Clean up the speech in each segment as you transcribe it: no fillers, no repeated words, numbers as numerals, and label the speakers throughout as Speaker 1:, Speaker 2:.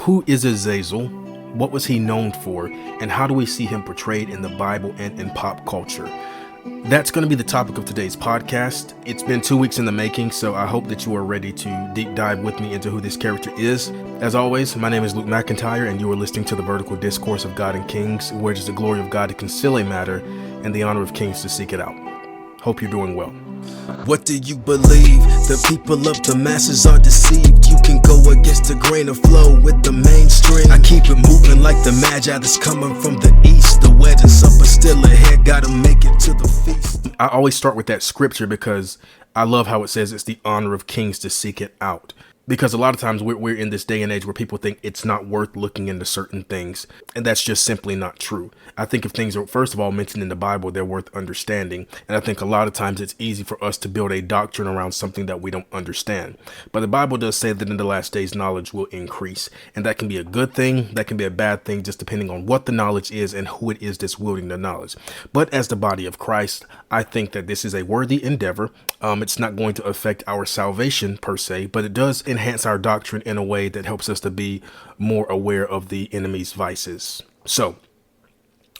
Speaker 1: Who is Azazel? What was he known for? And how do we see him portrayed in the Bible and in pop culture? That's going to be the topic of today's podcast. It's been 2 weeks in the making, so I hope that you are ready to deep dive with me into who this character is. As always, my name is Luke McIntyre, and you are listening to the vertical discourse of God and Kings, where it is the glory of God to conceal a matter and the honor of kings to seek it out. Hope you're doing well.
Speaker 2: What do you believe? The people of the masses are deceived. You can go against the grain of flow with the mainstream. I keep it moving like the magi that's coming from the east. The wedding supper still ahead, gotta make it to the feast.
Speaker 1: I always start with that scripture because I love how it says it's the honor of kings to seek it out. Because a lot of times we're in this day and age where people think it's not worth looking into certain things. And that's just simply not true. I think if things are, first of all, mentioned in the Bible, they're worth understanding. And I think a lot of times it's easy for us to build a doctrine around something that we don't understand. But the Bible does say that in the last days, knowledge will increase. And that can be a good thing. That can be a bad thing, just depending on what the knowledge is and who it is that's wielding the knowledge. But as the body of Christ, I think that this is a worthy endeavor. It's not going to affect our salvation per se, but it does enhance our doctrine in a way that helps us to be more aware of the enemy's vices. So,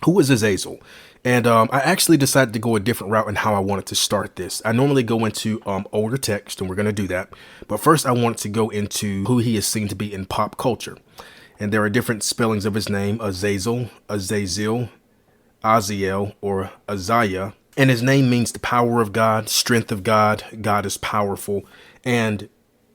Speaker 1: who is Azazel? And I actually decided to go a different route in how I wanted to start this. I normally go into older text, and we're going to do that. But first, I wanted to go into who he is seen to be in pop culture. And there are different spellings of his name: Azazel, Azazel, Azazel, or Azariah. And his name means the power of God, strength of God. God is powerful. And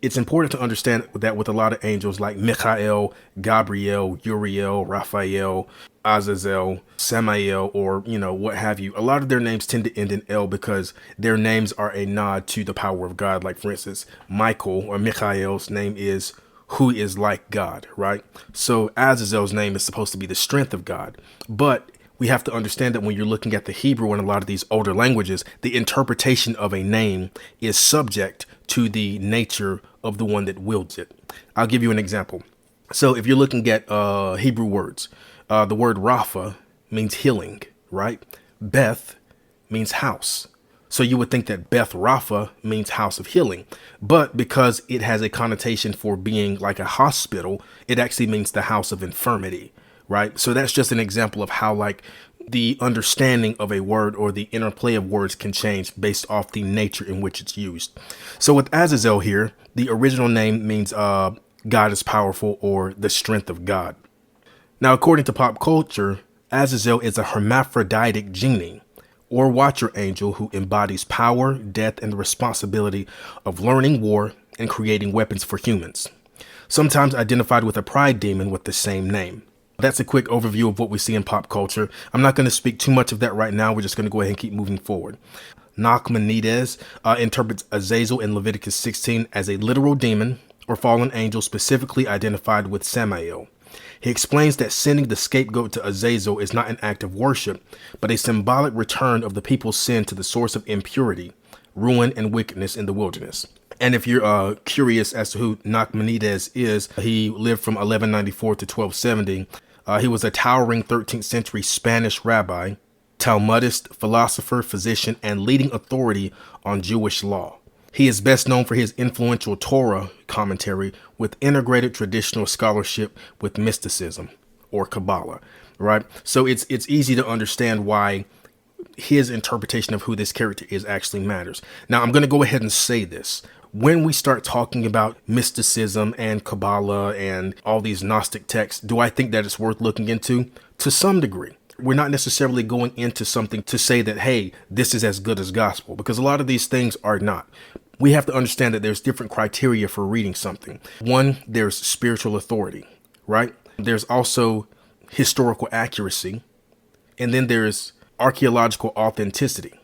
Speaker 1: it's important to understand that with a lot of angels like Michael, Gabriel, Uriel, Raphael, Azazel, Samael, or, what have you. A lot of their names tend to end in L because their names are a nod to the power of God. Like, for instance, Michael or Michael's name is who is like God, right? So Azazel's name is supposed to be the strength of God. But we have to understand that when you're looking at the Hebrew and a lot of these older languages, the interpretation of a name is subject to the nature of the one that wields it. I'll give you an example. So if you're looking at Hebrew words, the word Rapha means healing, right? Beth means house. So you would think that Beth Rapha means house of healing. But because it has a connotation for being like a hospital, it actually means the house of infirmity. Right. So that's just an example of how the understanding of a word or the interplay of words can change based off the nature in which it's used. So with Azazel here, the original name means God is powerful or the strength of God. Now, according to pop culture, Azazel is a hermaphroditic genie or watcher angel who embodies power, death, and the responsibility of learning war and creating weapons for humans, sometimes identified with a pride demon with the same name. That's a quick overview of what we see in pop culture. I'm not going to speak too much of that right now. We're just going to go ahead and keep moving forward. Nachmanides interprets Azazel in Leviticus 16 as a literal demon or fallen angel specifically identified with Samael. He explains that sending the scapegoat to Azazel is not an act of worship, but a symbolic return of the people's sin to the source of impurity, ruin, and wickedness in the wilderness. And if you're curious as to who Nachmanides is, he lived from 1194 to 1270. He was a towering 13th century Spanish rabbi, Talmudist, philosopher, physician, and leading authority on Jewish law. He is best known for his influential Torah commentary with integrated traditional scholarship with mysticism or Kabbalah, right? So it's easy to understand why his interpretation of who this character is actually matters. Now, I'm going to go ahead and say this. When we start talking about mysticism and Kabbalah and all these Gnostic texts, do I think that it's worth looking into? To some degree. We're not necessarily going into something to say that, hey, this is as good as gospel, because a lot of these things are not. We have to understand that there's different criteria for reading something. One, there's spiritual authority, right? There's also historical accuracy, and then there's archaeological authenticity.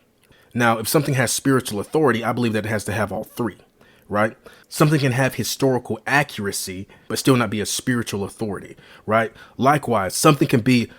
Speaker 1: Now, if something has spiritual authority, I believe that it has to have all three. Right? Something can have historical accuracy, but still not be a spiritual authority, right? Likewise, something can be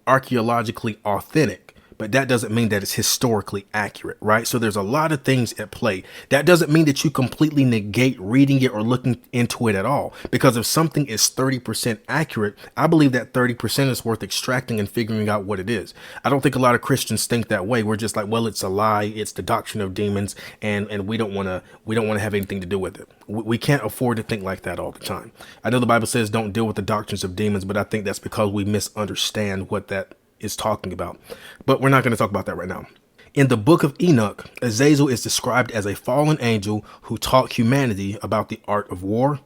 Speaker 1: archaeologically authentic, but that doesn't mean that it's historically accurate, right? So there's a lot of things at play. That doesn't mean that you completely negate reading it or looking into it at all, because if something is 30% accurate, I believe that 30% is worth extracting and figuring out what it is. I don't think a lot of Christians think that way. We're just like, well, it's a lie, it's the doctrine of demons, and we don't want to have anything to do with it. We can't afford to think like that all the time. I know the Bible says don't deal with the doctrines of demons, but I think that's because we misunderstand what that is talking about. But we're not going to talk about that right now. In the book of Enoch, Azazel is described as a fallen angel who taught humanity about the art of war,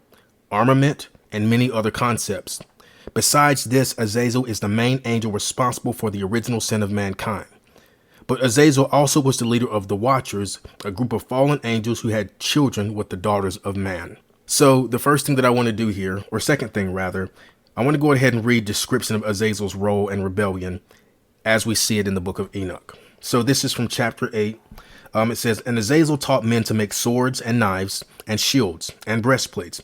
Speaker 1: armament, and many other concepts. Besides this, Azazel is the main angel responsible for the original sin of mankind. But Azazel also was the leader of the Watchers, a group of fallen angels who had children with the daughters of man. So the first thing that I want to do here, or second thing rather, I want to go ahead and read description of Azazel's role and rebellion as we see it in the book of Enoch. So this is from chapter 8. It says, "And Azazel taught men to make swords and knives and shields and breastplates,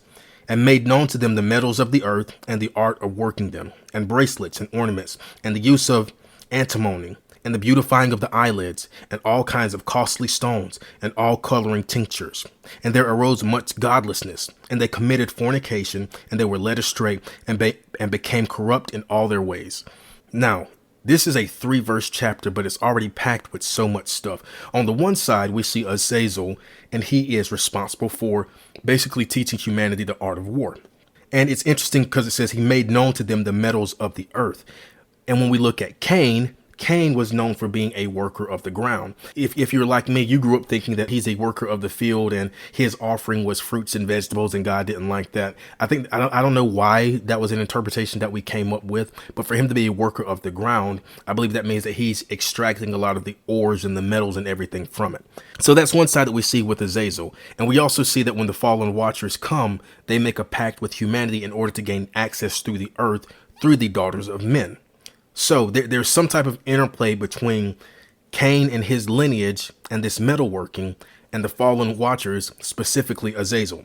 Speaker 1: and made known to them the metals of the earth and the art of working them, and bracelets and ornaments, and the use of antimony, and the beautifying of the eyelids, and all kinds of costly stones, and all coloring tinctures. And there arose much godlessness, and they committed fornication, and they were led astray, and became corrupt in all their ways." Now, this is a 3-verse chapter, but it's already packed with so much stuff. On the one side, we see Azazel, and he is responsible for basically teaching humanity the art of war. And it's interesting because it says he made known to them the metals of the earth. And when we look at Cain was known for being a worker of the ground. If you're like me, you grew up thinking that he's a worker of the field and his offering was fruits and vegetables, and God didn't like that. I don't know why that was an interpretation that we came up with, but for him to be a worker of the ground, I believe that means that he's extracting a lot of the ores and the metals and everything from it. So that's one side that we see with Azazel. And we also see that when the fallen watchers come, they make a pact with humanity in order to gain access through the earth through the daughters of men. So there's some type of interplay between Cain and his lineage and this metalworking and the fallen watchers, specifically Azazel.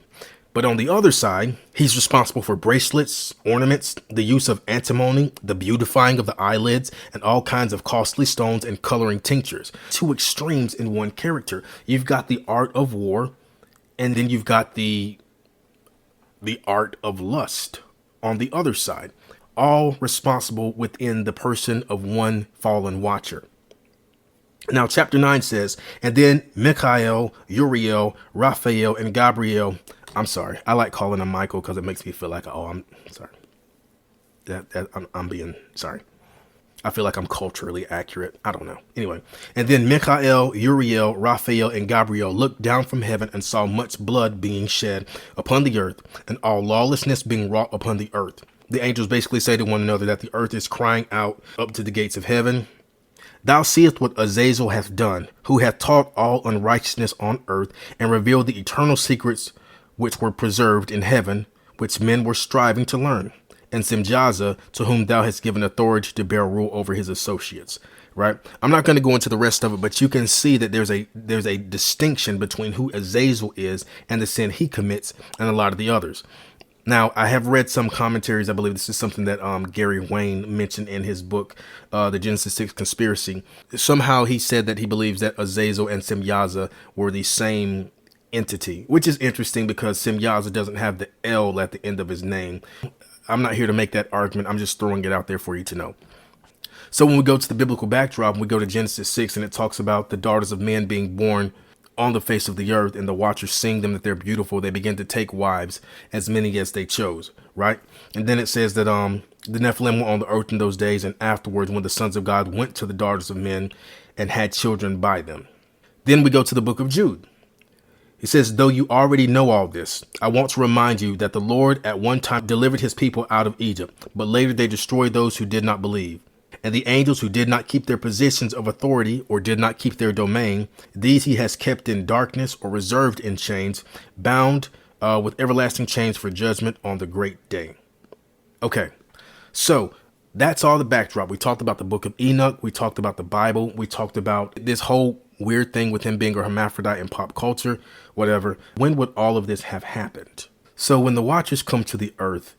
Speaker 1: But on the other side, he's responsible for bracelets, ornaments, the use of antimony, the beautifying of the eyelids, and all kinds of costly stones and coloring tinctures. Two extremes in one character. You've got the art of war, and then you've got the art of lust on the other side. All responsible within the person of one fallen watcher. Now, chapter 9 says, "And then Michael, Uriel, Raphael, and Gabriel." I'm sorry. I like calling him Michael because it makes me feel like, oh, I'm sorry. I'm being sorry. I feel like I'm culturally accurate. I don't know. Anyway. "And then Michael, Uriel, Raphael, and Gabriel looked down from heaven and saw much blood being shed upon the earth, and all lawlessness being wrought upon the earth." The angels basically say to one another that the earth is crying out up to the gates of heaven. "Thou seest what Azazel hath done, who hath taught all unrighteousness on earth, and revealed the eternal secrets which were preserved in heaven, which men were striving to learn. And Simjaza, to whom thou hast given authority to bear rule over his associates." Right? I'm not going to go into the rest of it, but you can see that there's a distinction between who Azazel is and the sin he commits and a lot of the others. Now, I have read some commentaries. I believe this is something that Gary Wayne mentioned in his book, The Genesis 6 Conspiracy. Somehow he said that he believes that Azazel and Simyaza were the same entity, which is interesting because Simyaza doesn't have the L at the end of his name. I'm not here to make that argument. I'm just throwing it out there for you to know. So when we go to the biblical backdrop, we go to Genesis 6, and it talks about the daughters of men being born on the face of the earth, and the watchers seeing them that they're beautiful, they begin to take wives, as many as they chose, right? And then it says that the Nephilim were on the earth in those days, and afterwards when the sons of God went to the daughters of men and had children by them. Then we go to the book of Jude. It says, "Though you already know all this, I want to remind you that the Lord at one time delivered his people out of Egypt, but later they destroyed those who did not believe. And the angels who did not keep their positions of authority or did not keep their domain, these he has kept in darkness or reserved in chains, bound with everlasting chains for judgment on the great day." Okay, so that's all the backdrop. We talked about the book of Enoch. We talked about the Bible. We talked about this whole weird thing with him being a hermaphrodite in pop culture, whatever. When would all of this have happened? So when the watchers come to the earth,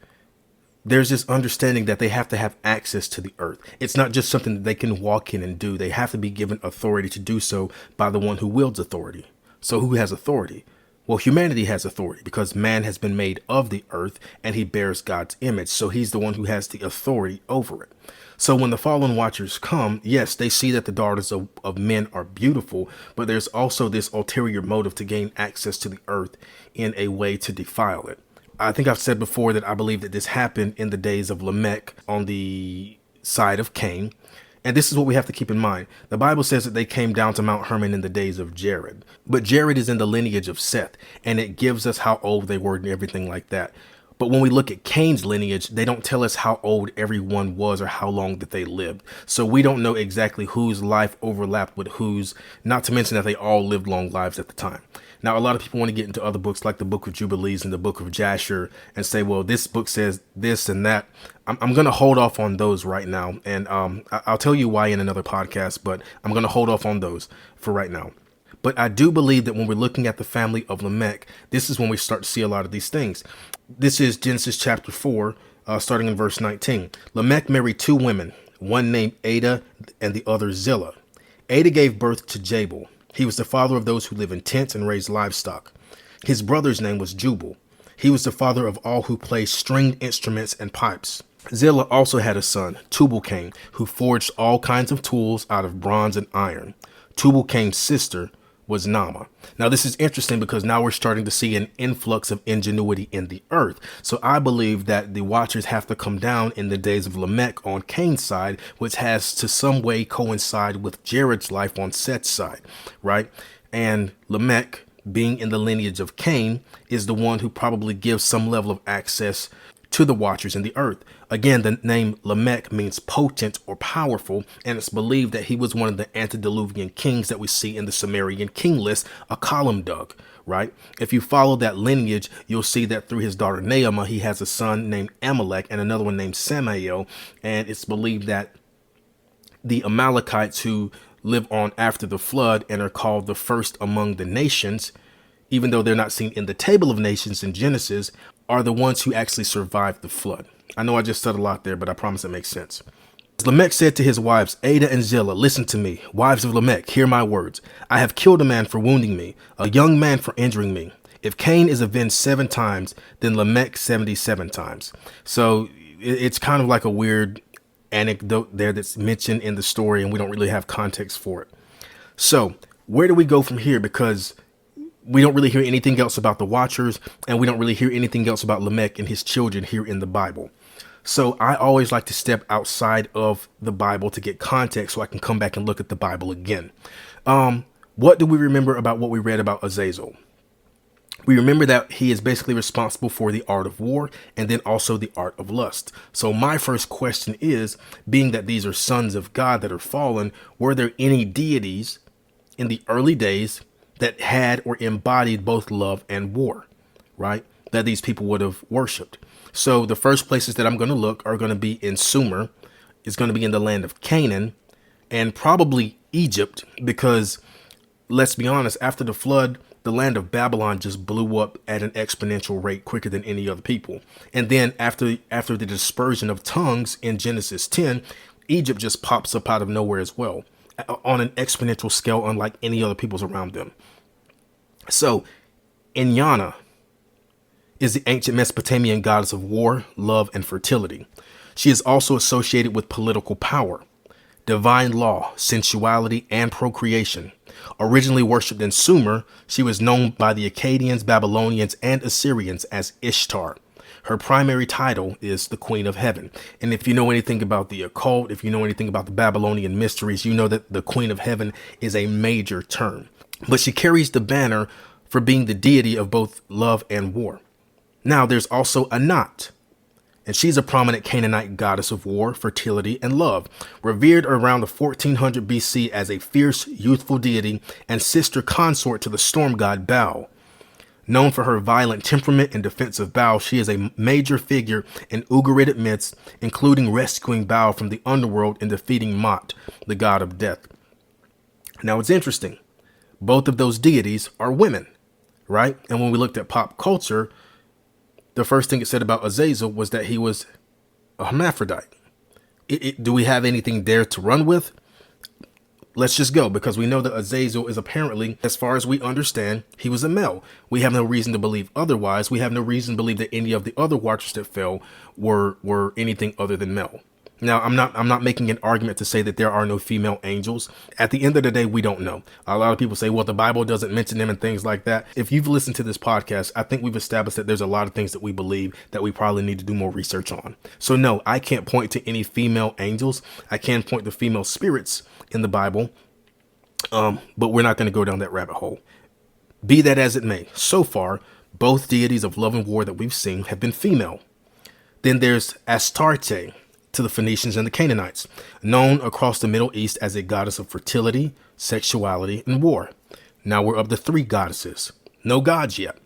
Speaker 1: there's this understanding that they have to have access to the earth. It's not just something that they can walk in and do. They have to be given authority to do so by the one who wields authority. So who has authority? Well, humanity has authority because man has been made of the earth and he bears God's image. So he's the one who has the authority over it. So when the fallen watchers come, yes, they see that the daughters of men are beautiful, but there's also this ulterior motive to gain access to the earth in a way to defile it. I think I've said before that I believe that this happened in the days of Lamech on the side of Cain. And this is what we have to keep in mind. The Bible says that they came down to Mount Hermon in the days of Jared. But Jared is in the lineage of Seth, and it gives us how old they were and everything like that. But when we look at Cain's lineage, they don't tell us how old everyone was or how long that they lived. So we don't know exactly whose life overlapped with whose, not to mention that they all lived long lives at the time. Now, a lot of people want to get into other books like the Book of Jubilees and the Book of Jasher and say, well, this book says this and that. I'm going to hold off on those right now. And I'll tell you why in another podcast, but I'm going to hold off on those for right now. But I do believe that when we're looking at the family of Lamech, this is when we start to see a lot of these things. This is Genesis chapter 4, starting in verse 19. Lamech married two women, one named Ada and the other Zillah. Ada gave birth to Jabal. He was the father of those who live in tents and raise livestock. His brother's name was Jubal. He was the father of all who play stringed instruments and pipes. Zillah also had a son, Tubal-Cain, who forged all kinds of tools out of bronze and iron. Tubal-Cain's sister was Naamah. Now, this is interesting because now we're starting to see an influx of ingenuity in the earth. So I believe that the watchers have to come down in the days of Lamech on Cain's side, which has to some way coincide with Jared's life on Seth's side, right? And Lamech, being in the lineage of Cain, is the one who probably gives some level of access to the watchers in the earth. Again, the name Lamech means potent or powerful, and it's believed that he was one of the antediluvian kings that we see in the Sumerian king list, a column dug, right? If you follow that lineage, you'll see that through his daughter Naamah, he has a son named Amalek and another one named Samael, and it's believed that the Amalekites who live on after the flood and are called the first among the nations, even though they're not seen in the table of nations in Genesis, are the ones who actually survived the flood. I know I just said a lot there, but I promise it makes sense. Lamech said to his wives, Ada and Zillah, listen to me. Wives of Lamech, hear my words. I have killed a man for wounding me, a young man for injuring me. If Cain is avenged 7 times, then Lamech 77 times. So it's kind of like a weird anecdote there that's mentioned in the story, and we don't really have context for it. So where do we go from here? Because we don't really hear anything else about the watchers, and we don't really hear anything else about Lamech and his children here in the Bible. So I always like to step outside of the Bible to get context so I can come back and look at the Bible again. What do we remember about what we read about Azazel? We remember that he is basically responsible for the art of war and then also the art of lust. So my first question is, being that these are sons of God that are fallen, were there any deities in the early days that had or embodied both love and war, right? That these people would have worshipped. So the first places that I'm going to look are going to be in Sumer. It's going to be in the land of Canaan and probably Egypt, because let's be honest, after the flood, the land of Babylon just blew up at an exponential rate quicker than any other people. And then after the dispersion of tongues in Genesis 10, Egypt just pops up out of nowhere as well, on an exponential scale, unlike any other peoples around them. So Inanna is the ancient Mesopotamian goddess of war, love, and fertility. She is also associated with political power, divine law, sensuality, and procreation. Originally worshipped in Sumer, she was known by the Akkadians, Babylonians, and Assyrians as Ishtar. Her primary title is the Queen of Heaven. And if you know anything about the occult, if you know anything about the Babylonian mysteries, you know that the Queen of Heaven is a major term. But she carries the banner for being the deity of both love and war. Now there's also Anat, and she's a prominent Canaanite goddess of war, fertility, and love, revered around the 1400 BC as a fierce, youthful deity and sister consort to the storm god Baal. Known for her violent temperament and defense of Baal, she is a major figure in Ugaritic myths, including rescuing Baal from the underworld and defeating Mot, the god of death. Now it's interesting. Both of those deities are women, right? And when we looked at pop culture, the first thing it said about Azazel was that he was a hermaphrodite. Do we have anything there to run with? Let's just go, because we know that Azazel is apparently, as far as we understand, he was a male. We have no reason to believe otherwise. We have no reason to believe that any of the other watchers that fell were anything other than male. Now, I'm not making an argument to say that there are no female angels. At the end of the day, we don't know. A lot of people say, well, the Bible doesn't mention them and things like that. If you've listened to this podcast, I think we've established that there's a lot of things that we believe that we probably need to do more research on. So no, I can't point to any female angels. I can point to female spirits in the Bible, but we're not going to go down that rabbit hole. Be that as it may, so far, both deities of love and war that we've seen have been female. Then there's Astarte to the Phoenicians and the Canaanites, known across the Middle East as a goddess of fertility, sexuality, and war. Now we're up to 3 goddesses. No gods yet.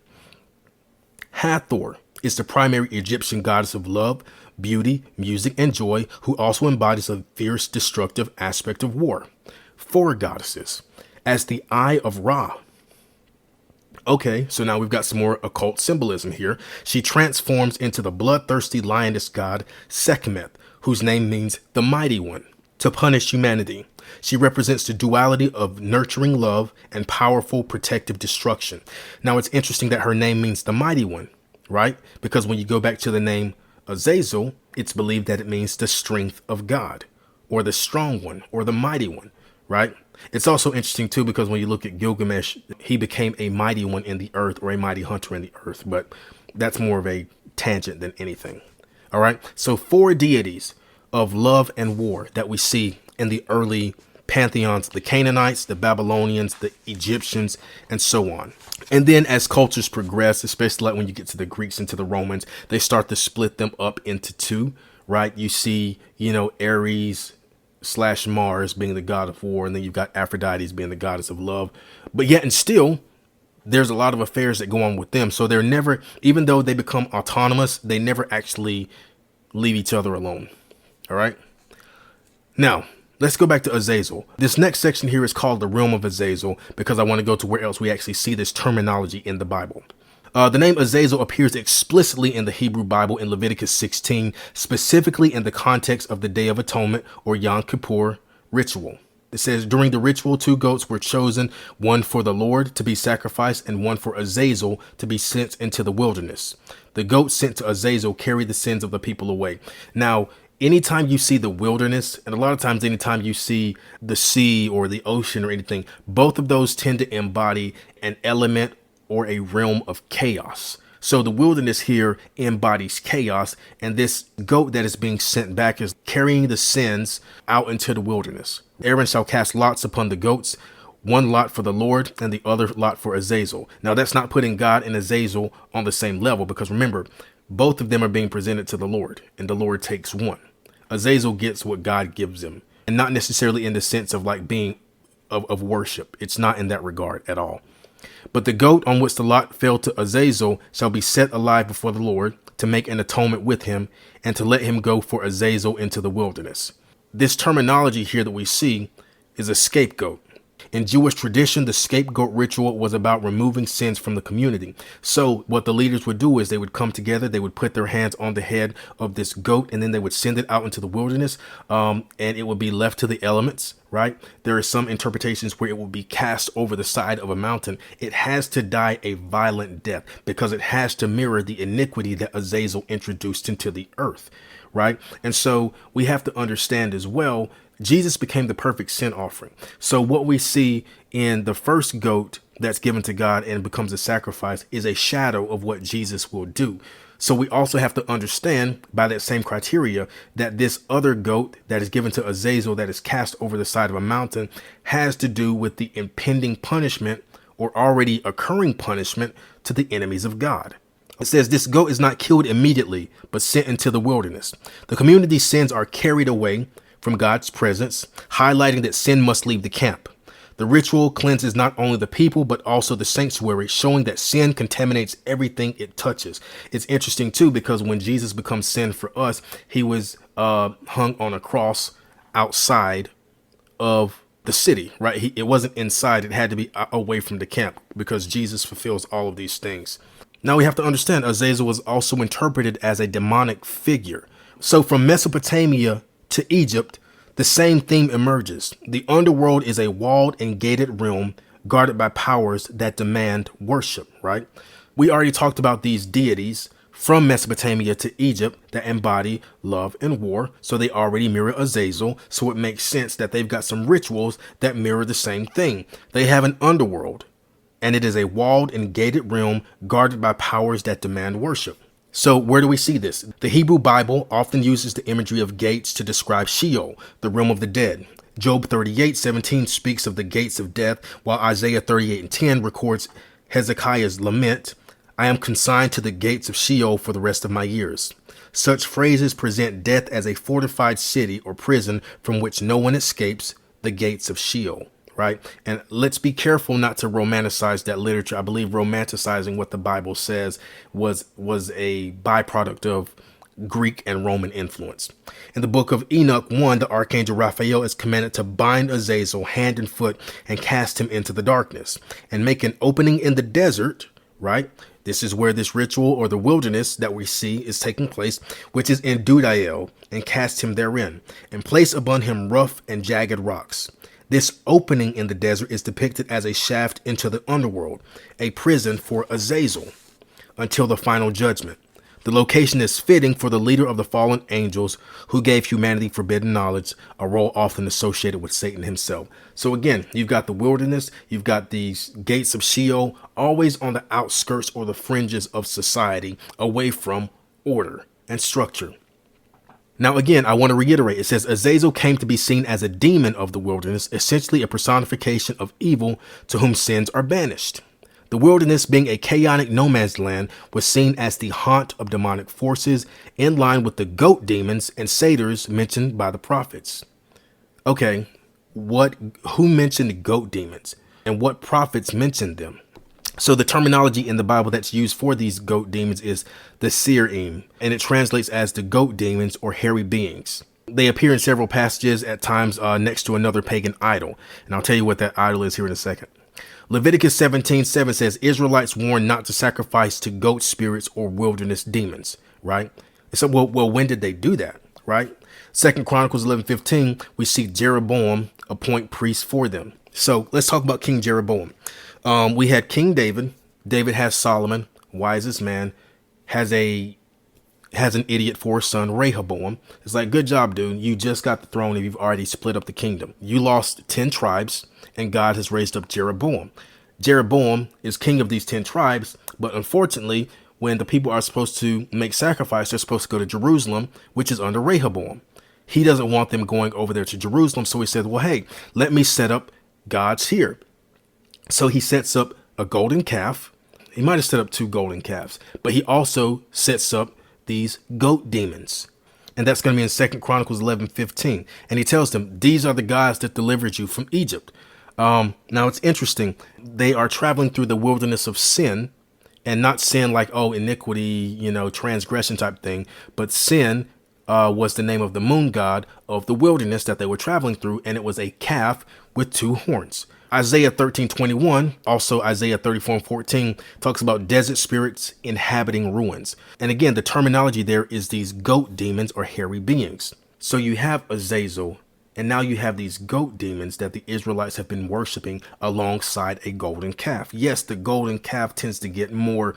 Speaker 1: Hathor is the primary Egyptian goddess of love, beauty, music, and joy, who also embodies a fierce, destructive aspect of war. 4 goddesses, as the Eye of Ra. Okay, so now we've got some more occult symbolism here. She transforms into the bloodthirsty lioness god Sekhmet, whose name means the mighty one, to punish humanity. She represents the duality of nurturing love and powerful protective destruction. Now it's interesting that her name means the mighty one, right? Because when you go back to the name Azazel, it's believed that it means the strength of God, or the strong one, or the mighty one, right? It's also interesting too, because when you look at Gilgamesh, he became a mighty one in the earth, or a mighty hunter in the earth, but that's more of a tangent than anything. All right. So 4 deities of love and war that we see in the early pantheons, the Canaanites, the Babylonians, the Egyptians, and so on. And then as cultures progress, especially like when you get to the Greeks and to the Romans, they start to split them up into 2, right? You see, Ares / Mars being the god of war, and then you've got Aphrodite being the goddess of love. But yet and still, there's a lot of affairs that go on with them. So they're never, even though they become autonomous, they never actually leave each other alone. All right. Now, let's go back to Azazel. This next section here is called the realm of Azazel, because I want to go to where else we actually see this terminology in the Bible. The name Azazel appears explicitly in the Hebrew Bible in Leviticus 16, specifically in the context of the Day of Atonement, or Yom Kippur ritual. It says, during the ritual, 2 goats were chosen, one for the Lord to be sacrificed and one for Azazel to be sent into the wilderness. The goats sent to Azazel carried the sins of the people away. Now, anytime you see the wilderness, and a lot of times anytime you see the sea or the ocean or anything, both of those tend to embody an element or a realm of chaos. So the wilderness here embodies chaos, and this goat that is being sent back is carrying the sins out into the wilderness. Aaron shall cast lots upon the goats, 1 lot for the Lord and the other lot for Azazel. Now that's not putting God and Azazel on the same level, because remember, both of them are being presented to the Lord, and the Lord takes 1. Azazel gets what God gives him, and not necessarily in the sense of like being of worship. It's not in that regard at all. But the goat on which the lot fell to Azazel shall be set alive before the Lord to make an atonement with him, and to let him go for Azazel into the wilderness. This terminology here that we see is a scapegoat. In Jewish tradition, the scapegoat ritual was about removing sins from the community. So what the leaders would do is they would come together, they would put their hands on the head of this goat, and then they would send it out into the wilderness, and it would be left to the elements, right? There are some interpretations where it will be cast over the side of a mountain. It has to die a violent death, because it has to mirror the iniquity that Azazel introduced into the earth, right? And so we have to understand as well, Jesus became the perfect sin offering. So what we see in the first goat that's given to God and becomes a sacrifice is a shadow of what Jesus will do. So we also have to understand by that same criteria that this other goat that is given to Azazel, that is cast over the side of a mountain, has to do with the impending punishment or already occurring punishment to the enemies of God. It says this goat is not killed immediately, but sent into the wilderness. The community's sins are carried away from God's presence, highlighting that sin must leave the camp. The ritual cleanses not only the people, but also the sanctuary, showing that sin contaminates everything it touches. It's interesting, too, because when Jesus becomes sin for us, he was hung on a cross outside of the city, right? It wasn't inside. It had to be away from the camp, because Jesus fulfills all of these things. Now we have to understand Azazel was also interpreted as a demonic figure, So from Mesopotamia to Egypt, the same theme emerges. The underworld is a walled and gated realm guarded by powers that demand worship, right? We already talked about these deities from Mesopotamia to Egypt that embody love and war. So they already mirror Azazel. So it makes sense that they've got some rituals that mirror the same thing. They have an underworld, and it is a walled and gated realm guarded by powers that demand worship. So where do we see this? The Hebrew Bible often uses the imagery of gates to describe Sheol, the realm of the dead. Job 38:17 speaks of the gates of death, while Isaiah 38:10 records Hezekiah's lament, I am consigned to the gates of Sheol for the rest of my years. Such phrases present death as a fortified city or prison from which no one escapes, the gates of Sheol, right? And let's be careful not to romanticize that literature. I believe romanticizing what the Bible says was a byproduct of Greek and Roman influence. In the book of Enoch 1, the archangel Raphael is commanded to bind Azazel hand and foot and cast him into the darkness and make an opening in the desert, right? This is where this ritual or the wilderness that we see is taking place, which is in Dudael, and cast him therein and place upon him rough and jagged rocks. This opening in the desert is depicted as a shaft into the underworld, a prison for Azazel until the final judgment. The location is fitting for the leader of the fallen angels who gave humanity forbidden knowledge, a role often associated with Satan himself. So again, you've got the wilderness, you've got these gates of Sheol, always on the outskirts or the fringes of society, away from order and structure. Now, again, I want to reiterate, it says Azazel came to be seen as a demon of the wilderness, essentially a personification of evil to whom sins are banished. The wilderness, being a chaotic no man's land, was seen as the haunt of demonic forces, in line with the goat demons and satyrs mentioned by the prophets. Okay, who mentioned goat demons and what prophets mentioned them? So the terminology in the Bible that's used for these goat demons is the Seerim, and it translates as the goat demons or hairy beings. They appear in several passages, at times next to another pagan idol, and I'll tell you what that idol is here in a second. Leviticus 17:7 says Israelites warned not to sacrifice to goat spirits or wilderness demons, right? So, well, when did they do that, right? 2 Chronicles 11:15, we see Jeroboam appoint priests for them. So let's talk about King Jeroboam. We had King David. David has Solomon, wisest man, has an idiot for a son, Rehoboam. It's like, good job, dude. You just got the throne and you've already split up the kingdom. You lost 10 tribes and God has raised up Jeroboam. Jeroboam is king of these 10 tribes, but unfortunately, when the people are supposed to make sacrifice, they're supposed to go to Jerusalem, which is under Rehoboam. He doesn't want them going over there to Jerusalem, so he said, well, hey, let me set up gods here. So he sets up a golden calf. He might have set up 2 golden calves, but he also sets up these goat demons. And that's going to be in 2 Chronicles 11:15. And he tells them, these are the gods that delivered you from Egypt. Now it's interesting. They are traveling through the wilderness of sin, and not sin like, oh, iniquity, transgression type thing. But sin was the name of the moon god of the wilderness that they were traveling through. And it was a calf with 2 horns. Isaiah 13:21, also Isaiah 34:14 talks about desert spirits inhabiting ruins. And again, the terminology there is these goat demons or hairy beings. So you have Azazel, and now you have these goat demons that the Israelites have been worshiping alongside a golden calf. Yes, the golden calf tends to get more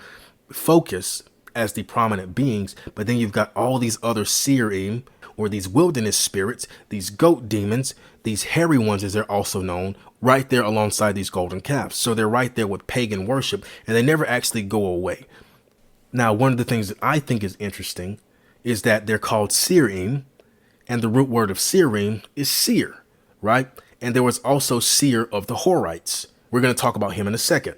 Speaker 1: focus as the prominent beings, but then you've got all these other Seerim, or these wilderness spirits, these goat demons, these hairy ones as they're also known, right there alongside these golden calves. So they're right there with pagan worship, and they never actually go away. Now, one of the things that I think is interesting is that they're called Seerim, and the root word of Seerim is seer, right? And there was also seer of the Horites. We're going to talk about him in a second.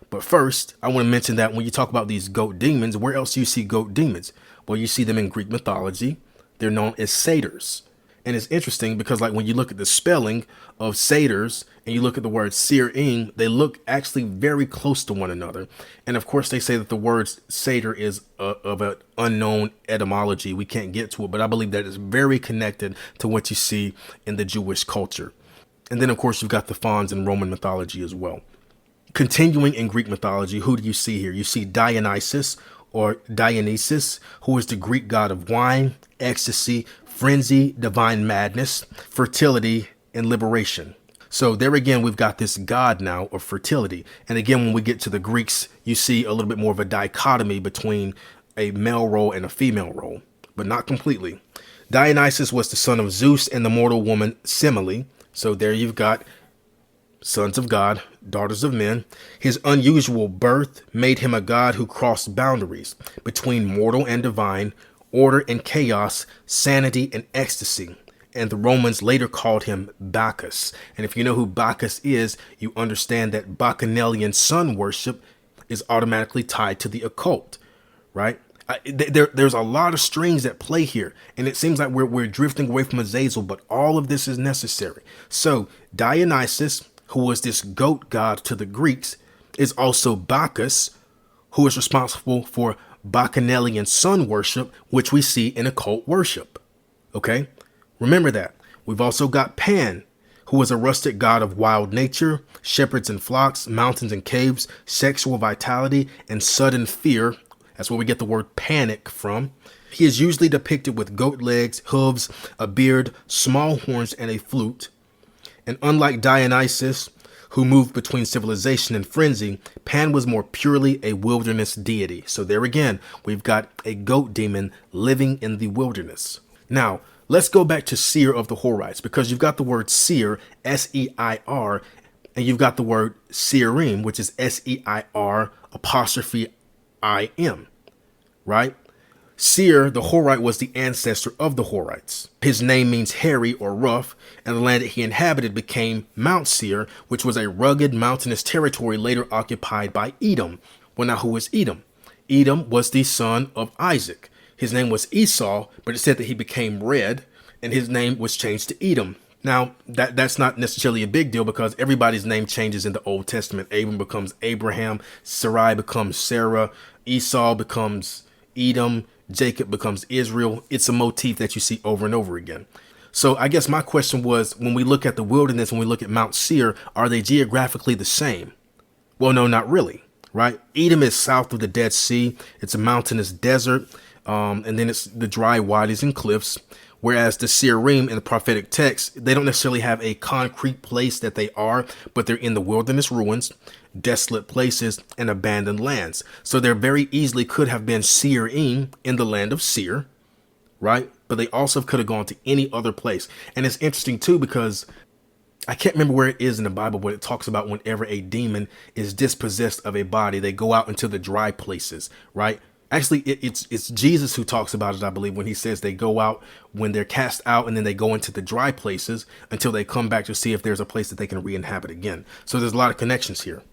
Speaker 1: But first, I want to mention that when you talk about these goat demons, where else do you see goat demons? Well, you see them in Greek mythology. They're known as satyrs. And it's interesting because like when you look at the spelling of satyrs and you look at the word Seerim, they look actually very close to one another. And of course, they say that the word satyr is of an unknown etymology. We can't get to it, but I believe that it's very connected to what you see in the Jewish culture. And then, of course, you've got the fauns in Roman mythology as well. Continuing in Greek mythology, who do you see here? You see Dionysus, or Dionysus, who is the Greek god of wine, ecstasy, frenzy, divine madness, fertility, and liberation. So there again, we've got this god now of fertility. And again, when we get to the Greeks, you see a little bit more of a dichotomy between a male role and a female role, but not completely. Dionysus was the son of Zeus and the mortal woman Semele. So there you've got sons of God, daughters of men. His unusual birth made him a god who crossed boundaries between mortal and divine, order and chaos, sanity and ecstasy. And the Romans later called him Bacchus. And if you know who Bacchus is, you understand that Bacchanalian sun worship is automatically tied to the occult, right? There's a lot of strings at play here, and it seems like we're drifting away from Azazel, but all of this is necessary. So Dionysus, who was this goat god to the Greeks, is also Bacchus, who is responsible for Bacchanalian sun worship, which we see in occult worship. Okay? Remember that. We've also got Pan, who was a rustic god of wild nature, shepherds and flocks, mountains and caves, sexual vitality, and sudden fear. That's where we get the word panic from. He is usually depicted with goat legs, hooves, a beard, small horns, and a flute. And unlike Dionysus, who moved between civilization and frenzy, Pan was more purely a wilderness deity. So there again, we've got a goat demon living in the wilderness. Now, let's go back to Seir of the Horites, because you've got the word Seir, S-E-I-R, and you've got the word Seirim, which is S-E-I-R apostrophe I-M, right? Seir, the Horite, was the ancestor of the Horites. His name means hairy or rough, and the land that he inhabited became Mount Seir, which was a rugged mountainous territory later occupied by Edom. Well, now who is Edom? Edom was the son of Isaac. His name was Esau, but it said that he became red, and his name was changed to Edom. Now, that's not necessarily a big deal because everybody's name changes in the Old Testament. Abram becomes Abraham, Sarai becomes Sarah, Esau becomes Edom, Jacob becomes Israel. It's a motif that you see over and over again. So I guess my question was, when we look at the wilderness, when we look at Mount Seir, are they geographically the same? Well, no, not really, right? Edom is south of the Dead Sea. It's a mountainous desert. And then it's the dry wadis and cliffs. Whereas the Seirim in the prophetic text, they don't necessarily have a concrete place that they are, but they're in the wilderness ruins, desolate places, and abandoned lands. So there very easily could have been Seirim in the land of Seir, right? But they also could have gone to any other place. And it's interesting too, because I can't remember where it is in the Bible, but it talks about whenever a demon is dispossessed of a body, they go out into the dry places, right? Actually, it's Jesus who talks about it, I believe, when he says they go out when they're cast out and then they go into the dry places until they come back to see if there's a place that they can re-inhabit again. So there's a lot of connections here.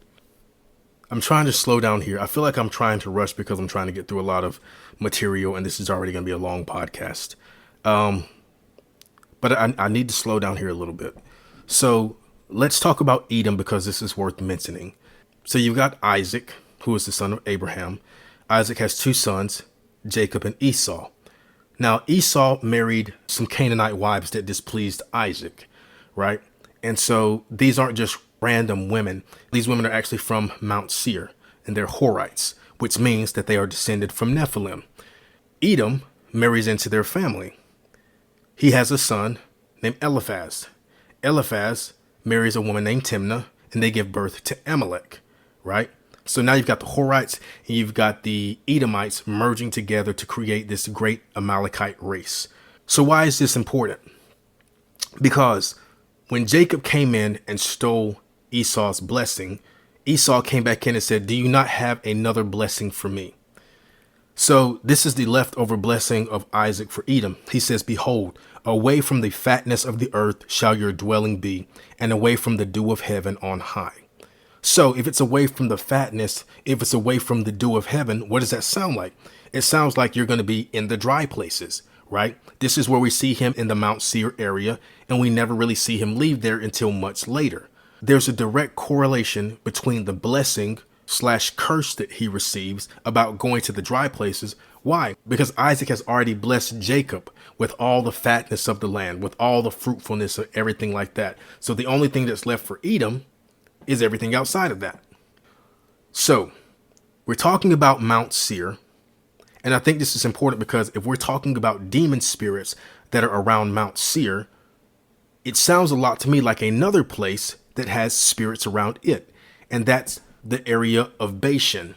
Speaker 1: I'm trying to slow down here. I feel like I'm trying to rush because I'm trying to get through a lot of material and this is already going to be a long podcast. But I need to slow down here a little bit. So let's talk about Edom because this is worth mentioning. So you've got Isaac, who is the son of Abraham. Isaac has two sons, Jacob and Esau. Now, Esau married some Canaanite wives that displeased Isaac, right? And so these aren't just random women. These women are actually from Mount Seir, and they're Horites, which means that they are descended from Nephilim. Edom marries into their family. He has a son named Eliphaz. Eliphaz marries a woman named Timnah, and they give birth to Amalek, right? So now you've got the Horites and you've got the Edomites merging together to create this great Amalekite race. So why is this important? Because when Jacob came in and stole Esau's blessing, Esau came back in and said, "Do you not have another blessing for me?" So this is the leftover blessing of Isaac for Edom. He says, "Behold, away from the fatness of the earth shall your dwelling be, and away from the dew of heaven on high." So if it's away from the fatness, if it's away from the dew of heaven, what does that sound like? It sounds like you're going to be in the dry places, right? This is where we see him in the Mount Seir area, and we never really see him leave there until much later. There's a direct correlation between the blessing / curse that he receives about going to the dry places. Why? Because Isaac has already blessed Jacob with all the fatness of the land, with all the fruitfulness of everything like that. So the only thing that's left for Edom is everything outside of that. So we're talking about Mount Seir, And I think this is important because if we're talking about demon spirits that are around Mount Seir, it sounds a lot to me like another place that has spirits around it. And that's the area of Bashan,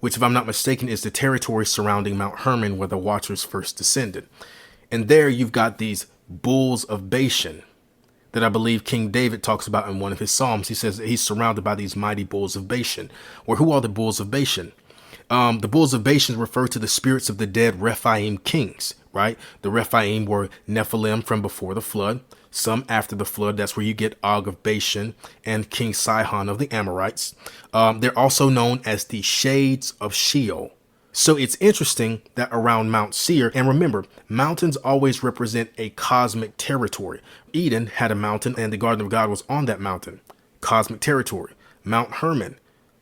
Speaker 1: which, if I'm not mistaken, is the territory surrounding Mount Hermon where the Watchers first descended. And there you've got these bulls of Bashan that I believe King David talks about in one of his Psalms. He says that he's surrounded by these mighty bulls of Bashan. Or who are the bulls of Bashan? The bulls of Bashan refer to the spirits of the dead Rephaim kings, right? The Rephaim were Nephilim from before the flood. Some after the flood, that's where you get Og of Bashan and King Sihon of the Amorites. They're also known as the shades of Sheol. So it's interesting that around Mount Seir, and remember, mountains always represent a cosmic territory. Eden had a mountain and the Garden of God was on that mountain. Cosmic territory. Mount Hermon,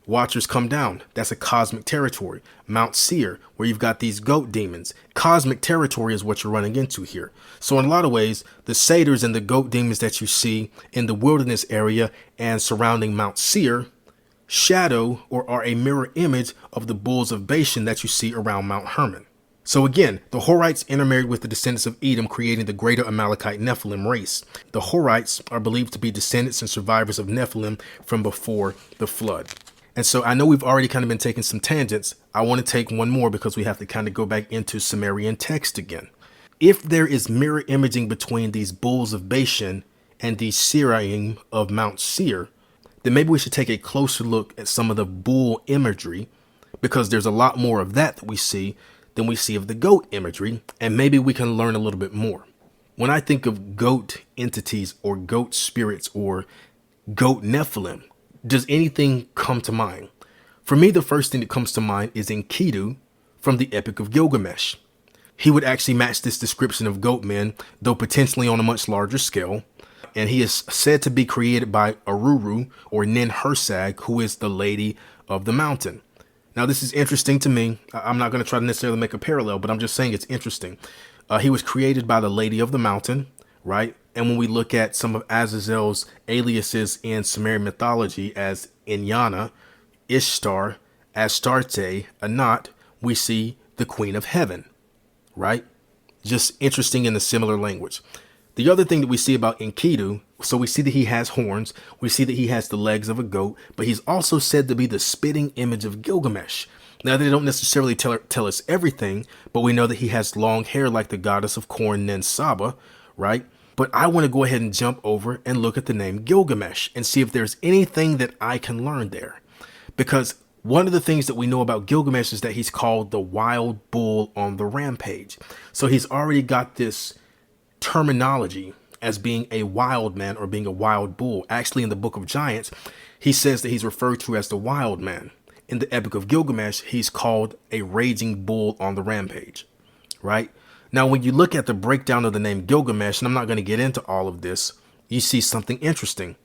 Speaker 1: Watchers come down. That's a cosmic territory. Mount Seir, where you've got these goat demons. Cosmic territory is what you're running into here. So in a lot of ways, the satyrs and the goat demons that you see in the wilderness area and surrounding Mount Seir shadow or are a mirror image of the bulls of Bashan that you see around Mount Hermon. So again, the Horites intermarried with the descendants of Edom, creating the greater Amalekite Nephilim race. The Horites are believed to be descendants and survivors of Nephilim from before the flood. And so I know we've already kind of been taking some tangents. I want to take one more because we have to kind of go back into Sumerian text again. If there is mirror imaging between these bulls of Bashan and the Seraim of Mount Seir, then maybe we should take a closer look at some of the bull imagery, because there's a lot more of that we see than we see of the goat imagery, and maybe we can learn a little bit more. When I think of goat entities or goat spirits or goat Nephilim, does anything come to mind? For me, the first thing that comes to mind is Enkidu from the Epic of Gilgamesh. He would actually match this description of goat men, though potentially on a much larger scale. And he is said to be created by Aruru or Ninhursag, who is the lady of the mountain. Now, this is interesting to me. I'm not going to try to necessarily make a parallel, but I'm just saying it's interesting. He was created by the lady of the mountain, right? And when we look at some of Azazel's aliases in Sumerian mythology as Inyana, Ishtar, Astarte, Anat, we see the Queen of Heaven, right? Just interesting in the similar language. The other thing that we see about Enkidu, so we see that he has horns, we see that he has the legs of a goat, but he's also said to be the spitting image of Gilgamesh. Now, they don't necessarily tell us everything, but we know that he has long hair like the goddess of corn, Nen Saba, right? But I want to go ahead and jump over and look at the name Gilgamesh and see if there's anything that I can learn there. Because one of the things that we know about Gilgamesh is that he's called the wild bull on the rampage. So he's already got this terminology as being a wild man or being a wild bull. Actually, in the Book of Giants, he says that he's referred to as the wild man. In the Epic of Gilgamesh, he's called a raging bull on the rampage, right? Now, when you look at the breakdown of the name Gilgamesh, and I'm not going to get into all of this, you see something interesting.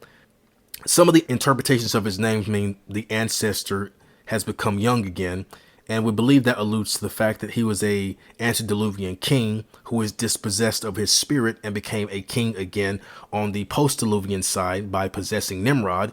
Speaker 1: Some of the interpretations of his name mean the ancestor has become young again, and we believe that alludes to the fact that he was a antediluvian king who was dispossessed of his spirit and became a king again on the post-diluvian side by possessing Nimrod.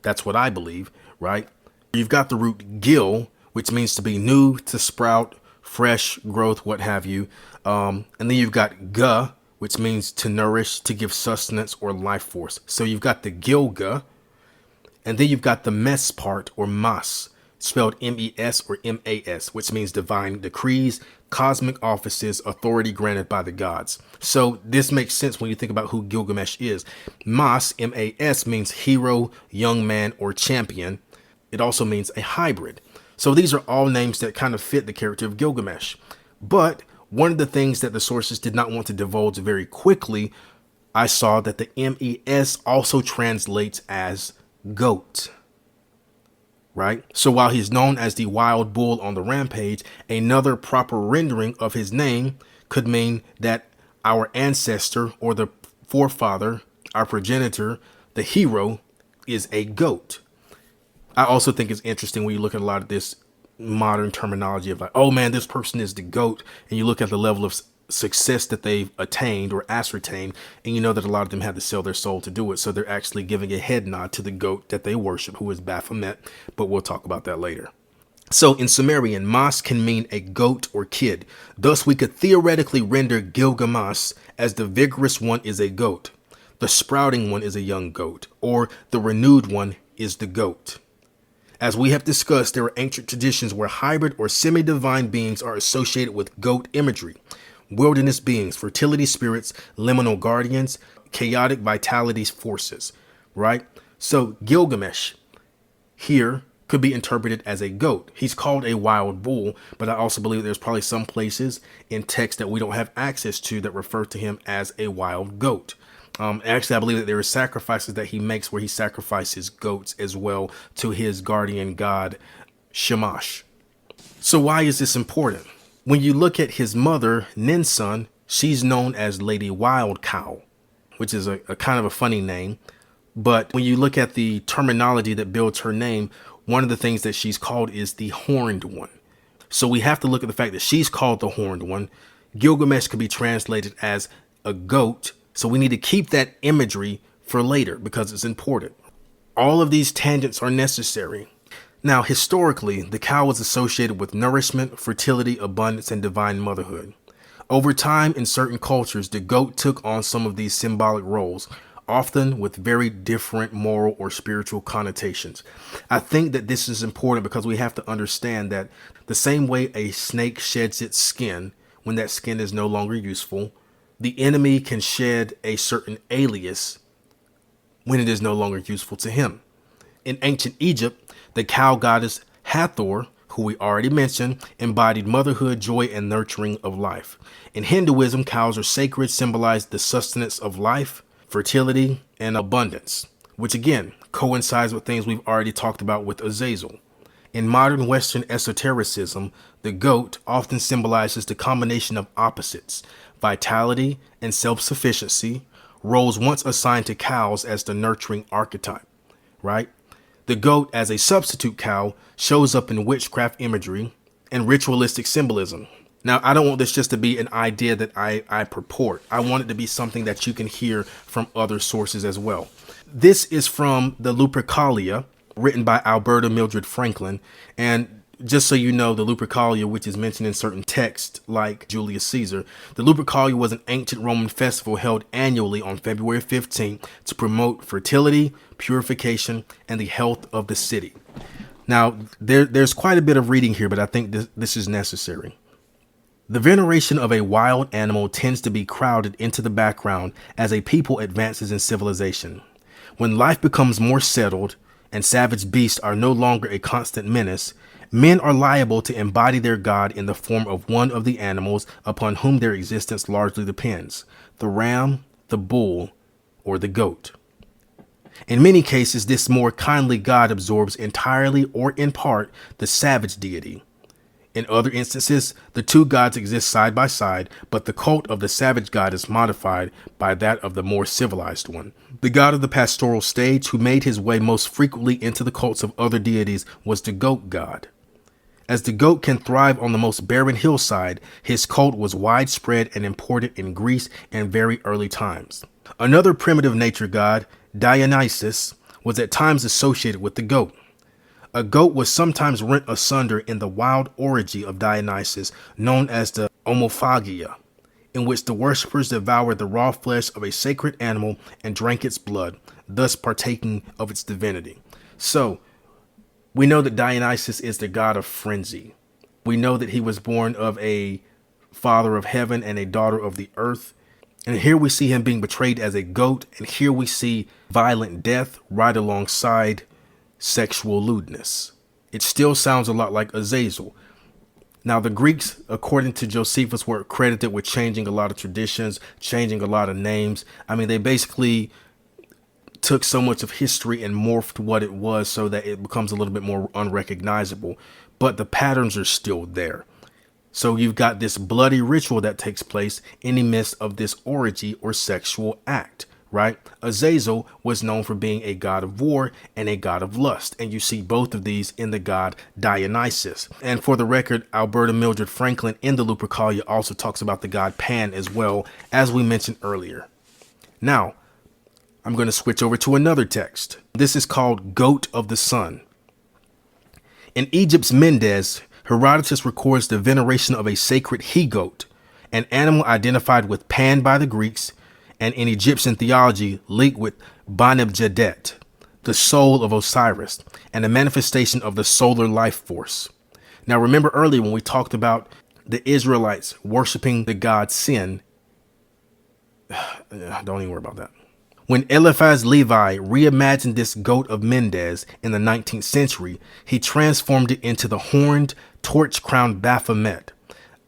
Speaker 1: That's what I believe, right? You've got the root gil, which means to be new, to sprout, fresh, growth, what have you. And then you've got ga, which means to nourish, to give sustenance or life force. So you've got the gilga, and then you've got the mes part or mas, spelled M-E-S or M-A-S, which means divine decrees, cosmic offices, authority granted by the gods. So this makes sense when you think about who Gilgamesh is. Mas, M-A-S, means hero, young man, or champion. It also means a hybrid. So these are all names that kind of fit the character of Gilgamesh. But one of the things that the sources did not want to divulge very quickly, I saw that the M-E-S also translates as goat. Right? So while he's known as the wild bull on the rampage, another proper rendering of his name could mean that our ancestor or the forefather, our progenitor, the hero, is a goat. I also think it's interesting when you look at a lot of this modern terminology of like, oh man, this person is the goat. And you look at the level of success that they've attained or ascertained, and you know that a lot of them had to sell their soul to do it. So they're actually giving a head nod to the goat that they worship, who is Baphomet. But we'll talk about that later. So in Sumerian, mas can mean a goat or kid. Thus, we could theoretically render Gilgamesh as the vigorous one is a goat, the sprouting one is a young goat, or the renewed one is the goat. As we have discussed, there are ancient traditions where hybrid or semi-divine beings are associated with goat imagery. Wilderness beings, fertility spirits, liminal guardians, chaotic vitality forces, right? So Gilgamesh here could be interpreted as a goat. He's called a wild bull, but I also believe there's probably some places in text that we don't have access to that refer to him as a wild goat. Actually, I believe that there are sacrifices that he makes where he sacrifices goats as well to his guardian god, Shamash. So why is this important? When you look at his mother, Ninsun, she's known as Lady Wild Cow, which is a kind of a funny name. But when you look at the terminology that builds her name, one of the things that she's called is the Horned One. So we have to look at the fact that she's called the Horned One. Gilgamesh could be translated as a goat. So we need to keep that imagery for later because it's important. All of these tangents are necessary. Now, historically, the cow was associated with nourishment, fertility, abundance, and divine motherhood. Over time, in certain cultures, the goat took on some of these symbolic roles, often with very different moral or spiritual connotations. I think that this is important because we have to understand that the same way a snake sheds its skin when that skin is no longer useful, the enemy can shed a certain alias when it is no longer useful to him. In ancient Egypt, the cow goddess Hathor, who we already mentioned, embodied motherhood, joy, and nurturing of life. In Hinduism, cows are sacred, symbolize the sustenance of life, fertility, and abundance, which again coincides with things we've already talked about with Azazel. In modern Western esotericism, the goat often symbolizes the combination of opposites, vitality and self-sufficiency, roles once assigned to cows as the nurturing archetype, right? The goat as a substitute cow shows up in witchcraft imagery and ritualistic symbolism. Now, I don't want this just to be an idea that I purport. I want it to be something that you can hear from other sources as well. This is from the Lupercalia, written by Alberta Mildred Franklin. And just so you know, the Lupercalia, which is mentioned in certain texts like Julius Caesar, the Lupercalia was an ancient Roman festival held annually on February 15th to promote fertility, purification, and the health of the city. Now, there's quite a bit of reading here, but I think this is necessary. The veneration of a wild animal tends to be crowded into the background as a people advances in civilization. When life becomes more settled and savage beasts are no longer a constant menace, men are liable to embody their god in the form of one of the animals upon whom their existence largely depends: the ram, the bull, or the goat. In many cases, this more kindly god absorbs entirely or in part the savage deity. In other instances, the two gods exist side by side, but the cult of the savage god is modified by that of the more civilized one. The god of the pastoral stage, who made his way most frequently into the cults of other deities, was the goat god. As the goat can thrive on the most barren hillside, his cult was widespread and imported in Greece in very early times. Another primitive nature god, Dionysus, was at times associated with the goat. A goat was sometimes rent asunder in the wild orgy of Dionysus, known as the Omophagia, in which the worshippers devoured the raw flesh of a sacred animal and drank its blood, thus partaking of its divinity. So, we know that Dionysus is the god of frenzy. We know that he was born of a father of heaven and a daughter of the earth. And here we see him being betrayed as a goat, and here we see violent death right alongside sexual lewdness. It still sounds a lot like Azazel. Now, the Greeks, according to Josephus, were credited with changing a lot of traditions, changing a lot of names. I mean, they basically took so much of history and morphed what it was so that it becomes a little bit more unrecognizable. But the patterns are still there. So you've got this bloody ritual that takes place in the midst of this orgy or sexual act, right? Azazel was known for being a god of war and a god of lust. And you see both of these in the god Dionysus. And for the record, Alberta Mildred Franklin in the Lupercalia also talks about the god Pan as well, as we mentioned earlier. Now, I'm going to switch over to another text. This is called Goat of the Sun. In Egypt's Mendes, Herodotus records the veneration of a sacred he-goat, an animal identified with Pan by the Greeks, and in Egyptian theology linked with Bane-Jadet, the soul of Osiris, and a manifestation of the solar life force. Now remember earlier when we talked about the Israelites worshiping the god Sin. Don't even worry about that. When Eliphaz Levi reimagined this goat of Mendes in the 19th century, he transformed it into the horned, torch-crowned Baphomet,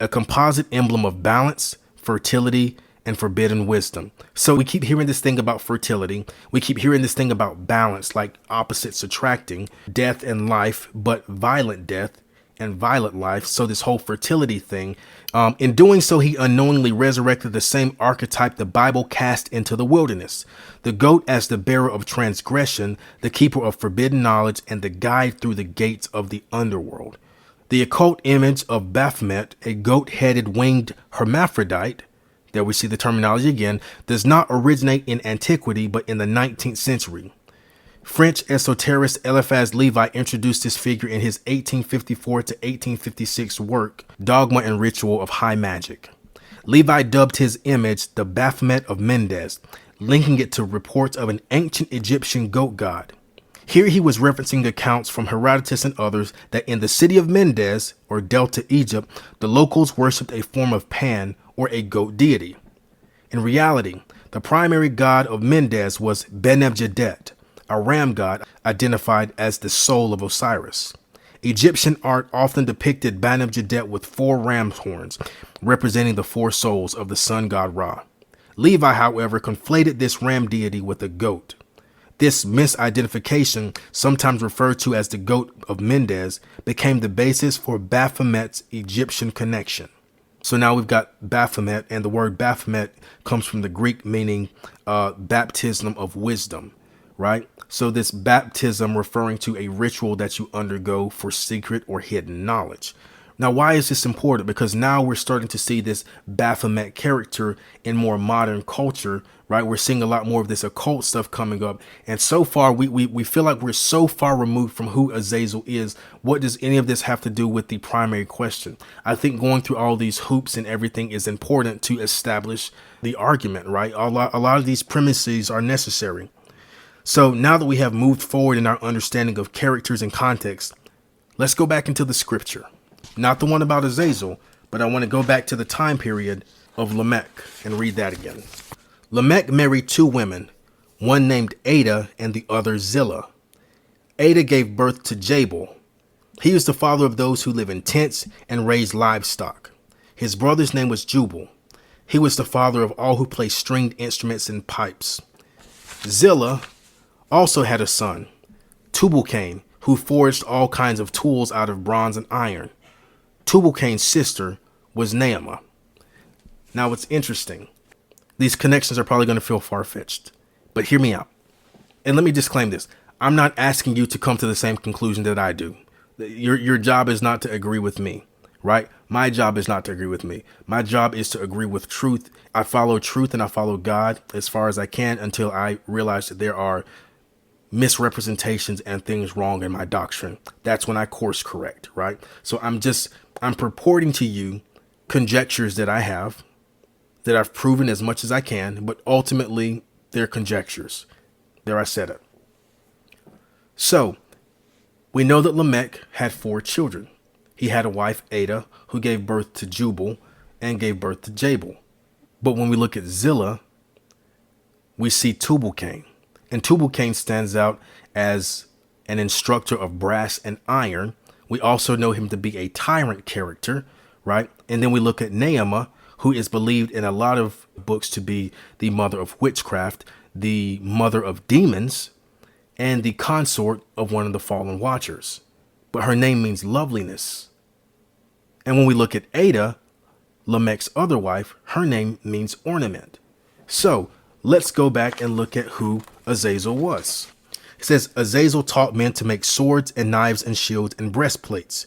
Speaker 1: a composite emblem of balance, fertility, and forbidden wisdom. So we keep hearing this thing about fertility. We keep hearing this thing about balance, like opposites attracting, death and life, but violent death and violent life. So this whole fertility thing, in doing so, he unknowingly resurrected the same archetype the Bible cast into the wilderness. The goat as the bearer of transgression, the keeper of forbidden knowledge, and the guide through the gates of the underworld. The occult image of Baphomet, a goat-headed winged hermaphrodite, there we see the terminology again, does not originate in antiquity, but in the 19th century. French esoterist Eliphaz Levi introduced this figure in his 1854 to 1856 work, Dogma and Ritual of High Magic. Levi dubbed his image the Baphomet of Mendes, linking it to reports of an ancient Egyptian goat god. Here he was referencing accounts from Herodotus and others that in the city of Mendes, or Delta Egypt, the locals worshipped a form of Pan, or a goat deity. In reality, the primary god of Mendes was Bane-Jadet, a ram god identified as the soul of Osiris. Egyptian art often depicted Bane-Jadet with 4 ram's horns, representing the 4 souls of the sun god Ra. Levi, however, conflated this ram deity with a goat. This misidentification, sometimes referred to as the goat of Mendes, became the basis for Baphomet's Egyptian connection. So now we've got Baphomet, and the word Baphomet comes from the Greek meaning baptism of wisdom, right? So this baptism referring to a ritual that you undergo for secret or hidden knowledge. Now, why is this important? Because now we're starting to see this Baphomet character in more modern culture, right? We're seeing a lot more of this occult stuff coming up. And so far, we feel like we're so far removed from who Azazel is. What does any of this have to do with the primary question? I think going through all these hoops and everything is important to establish the argument, right? A lot of these premises are necessary. So now that we have moved forward in our understanding of characters and context, let's go back into the scripture. Not the one about Azazel, but I want to go back to the time period of Lamech and read that again. Lamech married 2 women, one named Ada and the other Zillah. Ada gave birth to Jabal. He was the father of those who live in tents and raise livestock. His brother's name was Jubal. He was the father of all who play stringed instruments and pipes. Zillah also had a son, Tubal-Cain, who forged all kinds of tools out of bronze and iron. Tubal-Cain's sister was Naamah. Now it's interesting. These connections are probably going to feel far-fetched, but hear me out. And let me disclaim this. I'm not asking you to come to the same conclusion that I do. Your job is not to agree with me, right? My job is not to agree with me. My job is to agree with truth. I follow truth and I follow God as far as I can until I realize that there are misrepresentations and things wrong in my doctrine. That's when I course correct, right? So I'm purporting to you conjectures that I have, that I've proven as much as I can, but ultimately they're conjectures. There, I said it. So we know that Lamech had 4 children. He had a wife, Ada, who gave birth to Jubal and gave birth to Jabal. But when we look at Zillah, we see Tubal-Cain. And Tubal-Cain stands out as an instructor of brass and iron. We also know him to be a tyrant character, right? And then we look at Naamah, who is believed in a lot of books to be the mother of witchcraft, the mother of demons, and the consort of one of the fallen watchers. But her name means loveliness. And when we look at Ada, Lamech's other wife, her name means ornament. So let's go back and look at who Azazel was. It says, Azazel taught men to make swords and knives and shields and breastplates,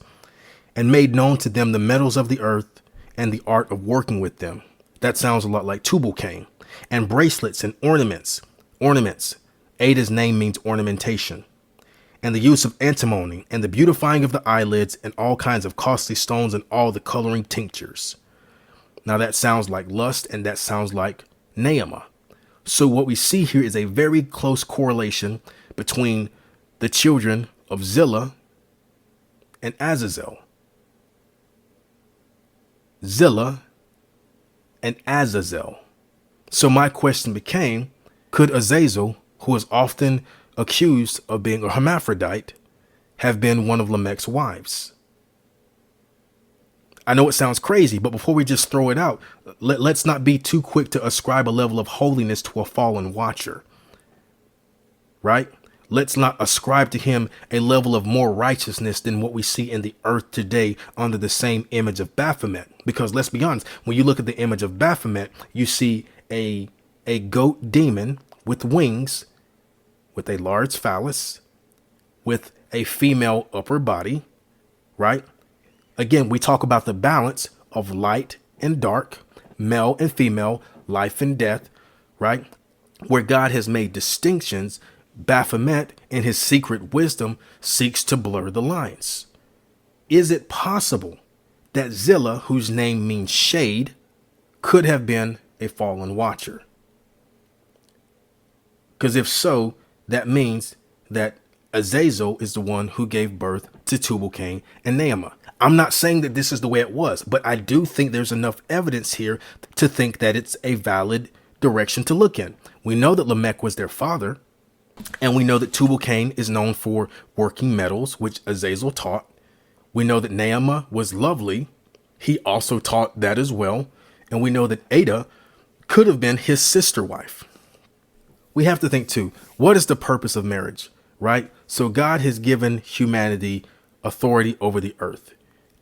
Speaker 1: and made known to them the metals of the earth and the art of working with them. That sounds a lot like Tubal-Cain. And bracelets and ornaments. Ornaments. Ada's name means ornamentation. and the use of antimony, and the beautifying of the eyelids, and all kinds of costly stones, and all the coloring tinctures. Now that sounds like lust, and that sounds like Naamah. So what we see here is a very close correlation between the children of Zillah and Azazel. Zillah and Azazel. So my question became, could Azazel, who is often accused of being a hermaphrodite, have been one of Lamech's wives? I know it sounds crazy, but before we just throw it out, let's not be too quick to ascribe a level of holiness to a fallen watcher, right? Let's not ascribe to him a level of more righteousness than what we see in the earth today under the same image of Baphomet. Because let's be honest, when you look at the image of Baphomet, you see a goat demon with wings, with a large phallus, with a female upper body, right? Again, we talk about the balance of light and dark, male and female, life and death, right? Where God has made distinctions, Baphomet, in his secret wisdom, seeks to blur the lines. Is it possible that Zillah, whose name means shade, could have been a fallen watcher? Because if so, that means that Azazel is the one who gave birth to Tubal-Cain and Naamah. I'm not saying that this is the way it was, but I do think there's enough evidence here to think that it's a valid direction to look in. We know that Lamech was their father, and we know that Tubal-Cain is known for working metals, which Azazel taught. We know that Naamah was lovely. He also taught that as well. And we know that Ada could have been his sister wife. We have to think too, what is the purpose of marriage, right? So God has given humanity authority over the earth,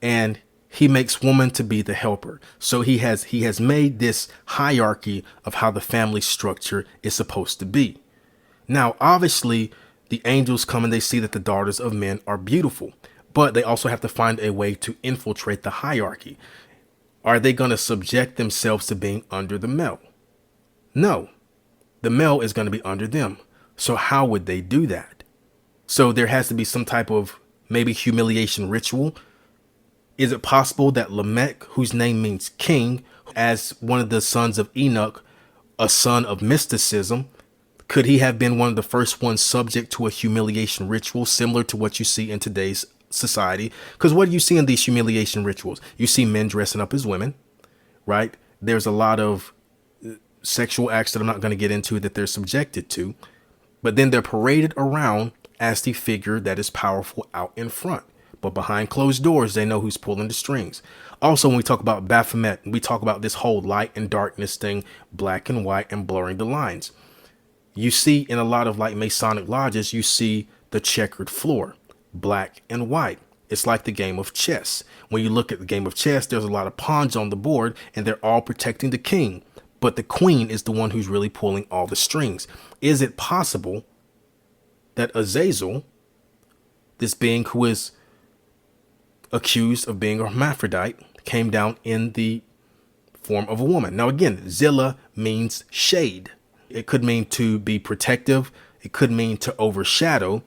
Speaker 1: and he makes woman to be the helper. So he has made this hierarchy of how the family structure is supposed to be. Now, obviously, the angels come and they see that the daughters of men are beautiful, but they also have to find a way to infiltrate the hierarchy. Are they going to subject themselves to being under the male? No, the male is going to be under them. So how would they do that? So there has to be some type of maybe humiliation ritual. Is it possible that Lamech, whose name means king, as one of the sons of Enoch, a son of mysticism, could he have been one of the first ones subject to a humiliation ritual similar to what you see in today's society? Because what do you see in these humiliation rituals? You see men dressing up as women, right? There's a lot of sexual acts that I'm not going to get into that they're subjected to, but then they're paraded around as the figure that is powerful out in front. But behind closed doors, they know who's pulling the strings. Also, when we talk about Baphomet, we talk about this whole light and darkness thing, black and white, and blurring the lines. You see in a lot of like Masonic lodges, you see the checkered floor, black and white. It's like the game of chess. When you look at the game of chess, there's a lot of pawns on the board and they're all protecting the king. But the queen is the one who's really pulling all the strings. Is it possible that Azazel, this being who is accused of being a hermaphrodite, came down in the form of a woman? Now, again, Zillah means shade. It could mean to be protective. It could mean to overshadow.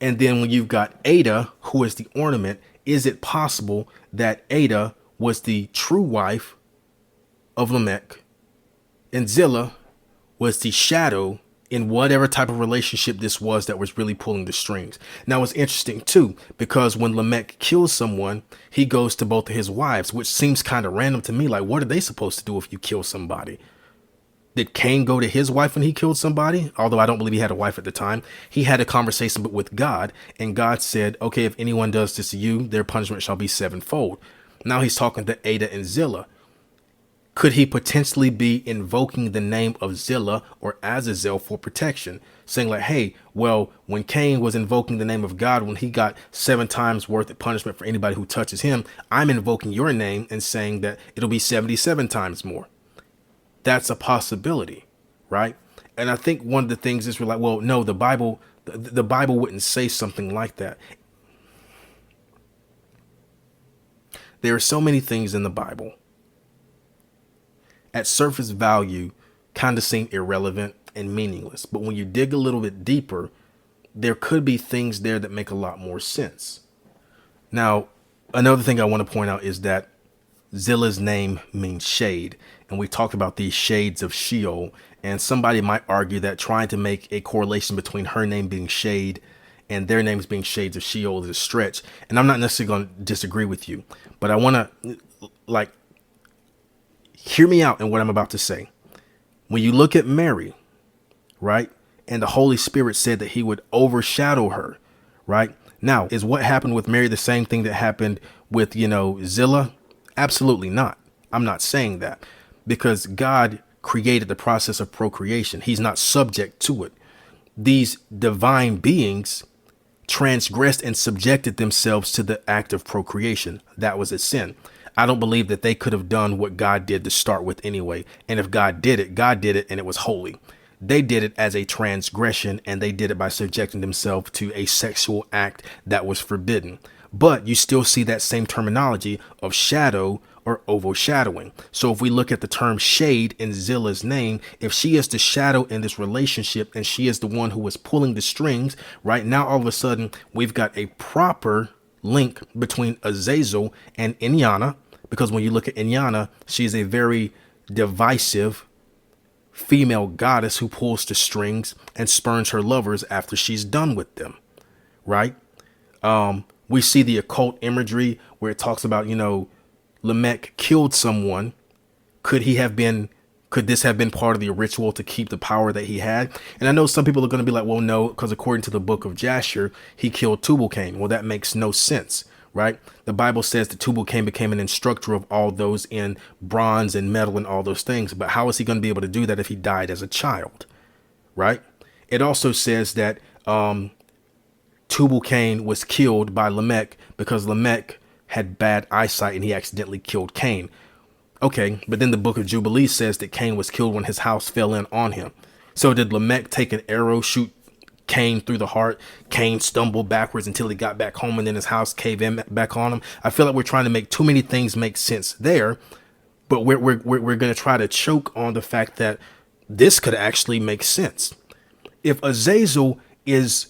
Speaker 1: And then when you've got Ada, who is the ornament, is it possible that Ada was the true wife of Lamech and Zillah was the shadow in whatever type of relationship this was that was really pulling the strings? Now, it's interesting too, because when Lamech kills someone, he goes to both of his wives, which seems kind of random to me. Like, what are they supposed to do if you kill somebody? Did Cain go to his wife when he killed somebody? Although I don't believe he had a wife at the time. He had a conversation with God, and God said, okay, if anyone does this to you, their punishment shall be sevenfold. Now he's talking to Ada and Zillah. Could he potentially be invoking the name of Zillah or Azazel for protection? Saying like, hey, well, when Cain was invoking the name of God, when he got 7 times worth of punishment for anybody who touches him, I'm invoking your name and saying that it'll be 77 times more. That's a possibility, right? And I think one of the things is we're like, well, no, the Bible wouldn't say something like that. There are so many things in the Bible at surface value kind of seem irrelevant and meaningless. But when you dig a little bit deeper, there could be things there that make a lot more sense. Now, another thing I want to point out is that Zillah's name means shade, and we talked about these shades of Sheol, and somebody might argue that trying to make a correlation between her name being shade and their names being shades of Sheol is a stretch, and I'm not necessarily going to disagree with you, but I want to, like, hear me out in what I'm about to say. When you look at Mary, right, and the Holy Spirit said that he would overshadow her, right? Now, is what happened with Mary the same thing that happened with, Zillah? Absolutely not. I'm not saying that, because God created the process of procreation. He's not subject to it. These divine beings transgressed and subjected themselves to the act of procreation. That was a sin. I don't believe that they could have done what God did to start with anyway. And if God did it and it was holy. They did it as a transgression, and they did it by subjecting themselves to a sexual act that was forbidden. But you still see that same terminology of shadow or overshadowing. So if we look at the term shade in Zillah's name, if she is the shadow in this relationship and she is the one who was pulling the strings, right now, all of a sudden, we've got a proper link between Azazel and Inyana, because when you look at Inyana, she's a very divisive female goddess who pulls the strings and spurns her lovers after she's done with them, right? We see the occult imagery where it talks about, Lamech killed someone. Could this have been part of the ritual to keep the power that he had? And I know some people are going to be like, well, no, because according to the book of Jasher, he killed Tubal-Cain. Well, that makes no sense, right? The Bible says that Tubal-Cain became an instructor of all those in bronze and metal and all those things. But how is he going to be able to do that if he died as a child, right? It also says that Tubal-Cain was killed by Lamech because Lamech had bad eyesight and he accidentally killed Cain. Okay, but then the book of Jubilees says that Cain was killed when his house fell in on him. So did Lamech take an arrow, shoot Cain through the heart? Cain stumbled backwards until he got back home and then his house caved in back on him. I feel like we're trying to make too many things make sense there, but we're going to try to choke on the fact that this could actually make sense. If Azazel is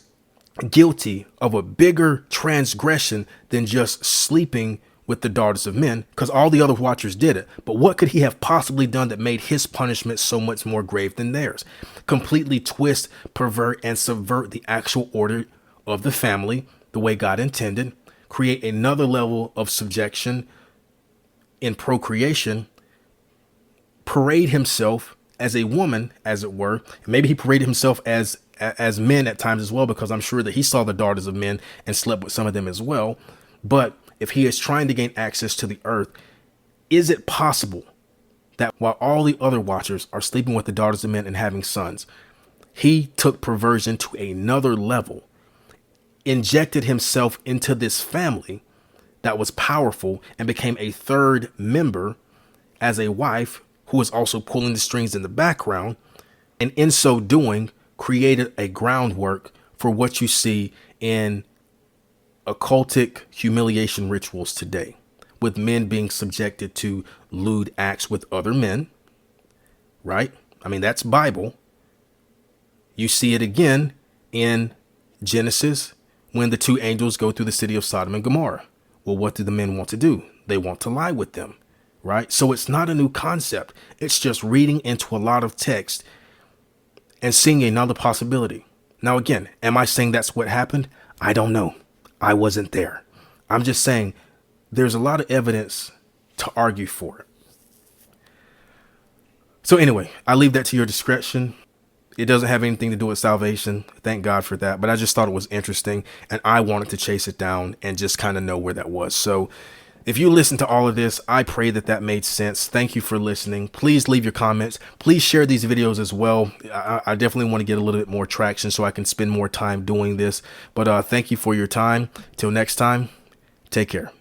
Speaker 1: guilty of a bigger transgression than just sleeping with the daughters of men, because all the other watchers did it, but what could he have possibly done that made his punishment so much more grave than theirs? Completely twist, pervert, and subvert the actual order of the family the way God intended, create another level of subjection in procreation, parade himself as a woman, as it were. Maybe he paraded himself as men at times as well, because I'm sure that he saw the daughters of men and slept with some of them as well. But if he is trying to gain access to the earth, is it possible that while all the other watchers are sleeping with the daughters of men and having sons, he took perversion to another level, injected himself into this family that was powerful, and became a third member as a wife who was also pulling the strings in the background, and in so doing created a groundwork for what you see in occultic humiliation rituals today, with men being subjected to lewd acts with other men, right? I mean, that's Bible. You see it again in Genesis when the two angels go through the city of Sodom and Gomorrah. Well, what do the men want to do? They want to lie with them, right? So it's not a new concept. It's just reading into a lot of text and seeing another possibility. Now, again, am I saying that's what happened? I don't know. I wasn't there. I'm just saying there's a lot of evidence to argue for it. So anyway, I leave that to your discretion. It doesn't have anything to do with salvation. Thank God for that. But I just thought it was interesting, and I wanted to chase it down and just kind of know where that was. So if you listen to all of this, I pray that that made sense. Thank you for listening. Please leave your comments. Please share these videos as well. I definitely want to get a little bit more traction so I can spend more time doing this. But thank you for your time. Till next time, take care.